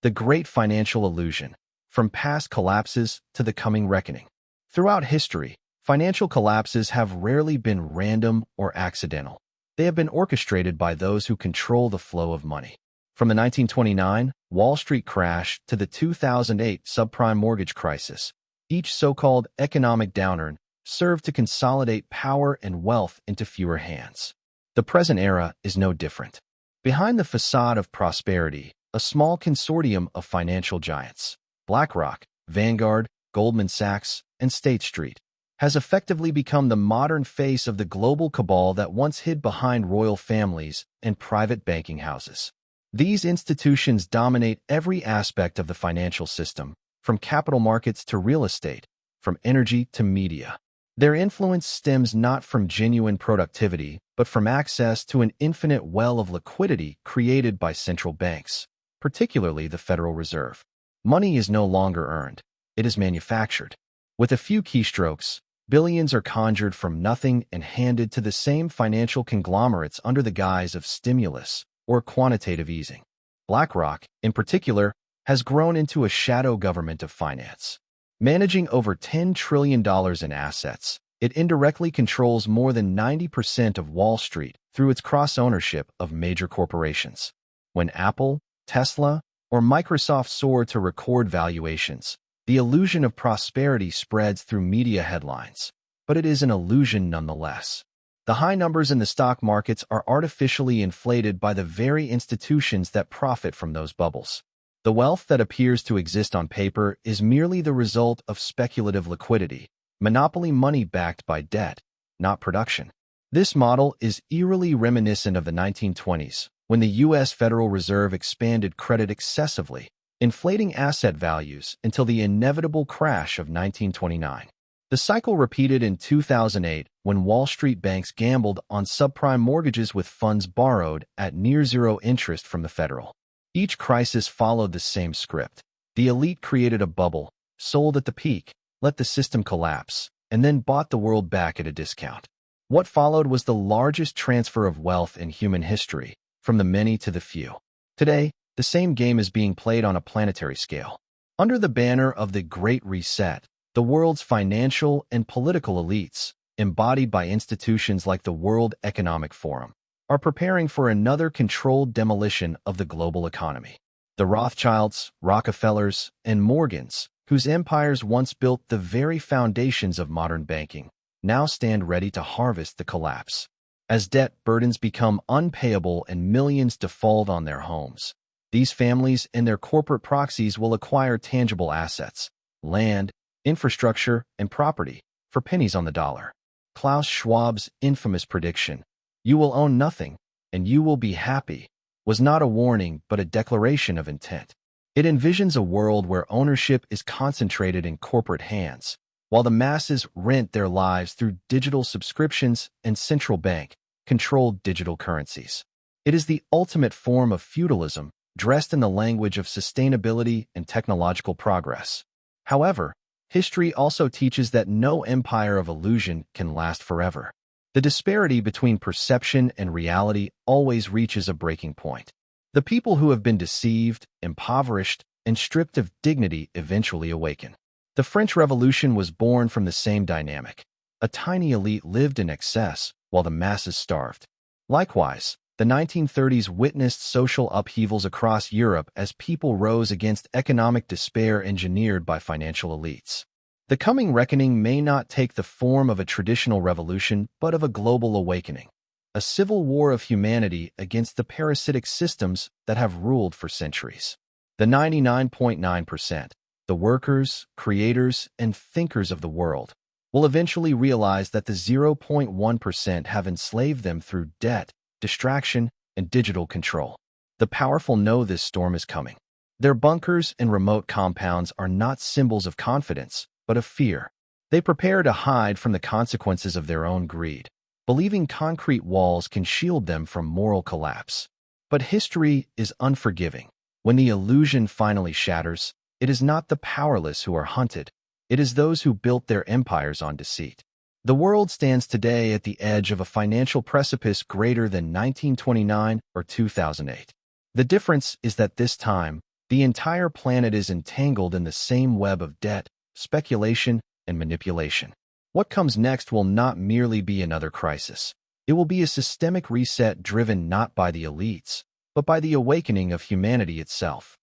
The Great Financial Illusion, from past collapses to the coming reckoning. Throughout history, financial collapses have rarely been random or accidental. They have been orchestrated by those who control the flow of money. From the 1929 Wall Street crash to the 2008 subprime mortgage crisis, each so-called economic downturn served to consolidate power and wealth into fewer hands. The present era is no different. Behind the facade of prosperity, a small consortium of financial giants, BlackRock, Vanguard, Goldman Sachs, and State Street, has effectively become the modern face of the global cabal that once hid behind royal families and private banking houses. These institutions dominate every aspect of the financial system, from capital markets to real estate, from energy to media. Their influence stems not from genuine productivity, but from access to an infinite well of liquidity created by central banks, particularly the Federal Reserve. Money is no longer earned, it is manufactured. With a few keystrokes, billions are conjured from nothing and handed to the same financial conglomerates under the guise of stimulus or quantitative easing. BlackRock, in particular, has grown into a shadow government of finance. Managing over $10 trillion in assets, it indirectly controls more than 90% of Wall Street through its cross-ownership of major corporations. When Apple, Tesla, or Microsoft soar to record valuations, the illusion of prosperity spreads through media headlines, but it is an illusion nonetheless. The high numbers in the stock markets are artificially inflated by the very institutions that profit from those bubbles. The wealth that appears to exist on paper is merely the result of speculative liquidity, monopoly money backed by debt, not production. This model is eerily reminiscent of the 1920s, when the U.S. Federal Reserve expanded credit excessively, inflating asset values until the inevitable crash of 1929. The cycle repeated in 2008 when Wall Street banks gambled on subprime mortgages with funds borrowed at near-zero interest from the Federal. Each crisis followed the same script. The elite created a bubble, sold at the peak, let the system collapse, and then bought the world back at a discount. What followed was the largest transfer of wealth in human history, from the many to the few. Today, the same game is being played on a planetary scale. Under the banner of the Great Reset, the world's financial and political elites, embodied by institutions like the World Economic Forum, are preparing for another controlled demolition of the global economy. The Rothschilds, Rockefellers, and Morgans, whose empires once built the very foundations of modern banking, now stand ready to harvest the collapse. As debt burdens become unpayable and millions default on their homes, these families and their corporate proxies will acquire tangible assets, land, infrastructure, and property for pennies on the dollar. Klaus Schwab's infamous prediction, "You will own nothing, and you will be happy," was not a warning but a declaration of intent. It envisions a world where ownership is concentrated in corporate hands, while the masses rent their lives through digital subscriptions and central bank-controlled digital currencies. It is the ultimate form of feudalism, dressed in the language of sustainability and technological progress. However, history also teaches that no empire of illusion can last forever. The disparity between perception and reality always reaches a breaking point. The people who have been deceived, impoverished, and stripped of dignity eventually awaken. The French Revolution was born from the same dynamic. A tiny elite lived in excess, while the masses starved. Likewise, the 1930s witnessed social upheavals across Europe as people rose against economic despair engineered by financial elites. The coming reckoning may not take the form of a traditional revolution, but of a global awakening, a civil war of humanity against the parasitic systems that have ruled for centuries. The 99.9%, the workers, creators, and thinkers of the world, will eventually realize that the 0.1% have enslaved them through debt, distraction, and digital control. The powerful know this storm is coming. Their bunkers and remote compounds are not symbols of confidence, but of fear. They prepare to hide from the consequences of their own greed, believing concrete walls can shield them from moral collapse. But history is unforgiving. When the illusion finally shatters, it is not the powerless who are hunted. It is those who built their empires on deceit. The world stands today at the edge of a financial precipice greater than 1929 or 2008. The difference is that this time, The entire planet is entangled in the same web of debt, speculation, and manipulation. What comes next will not merely be another crisis. It will be a systemic reset driven not by the elites, but by the awakening of humanity itself.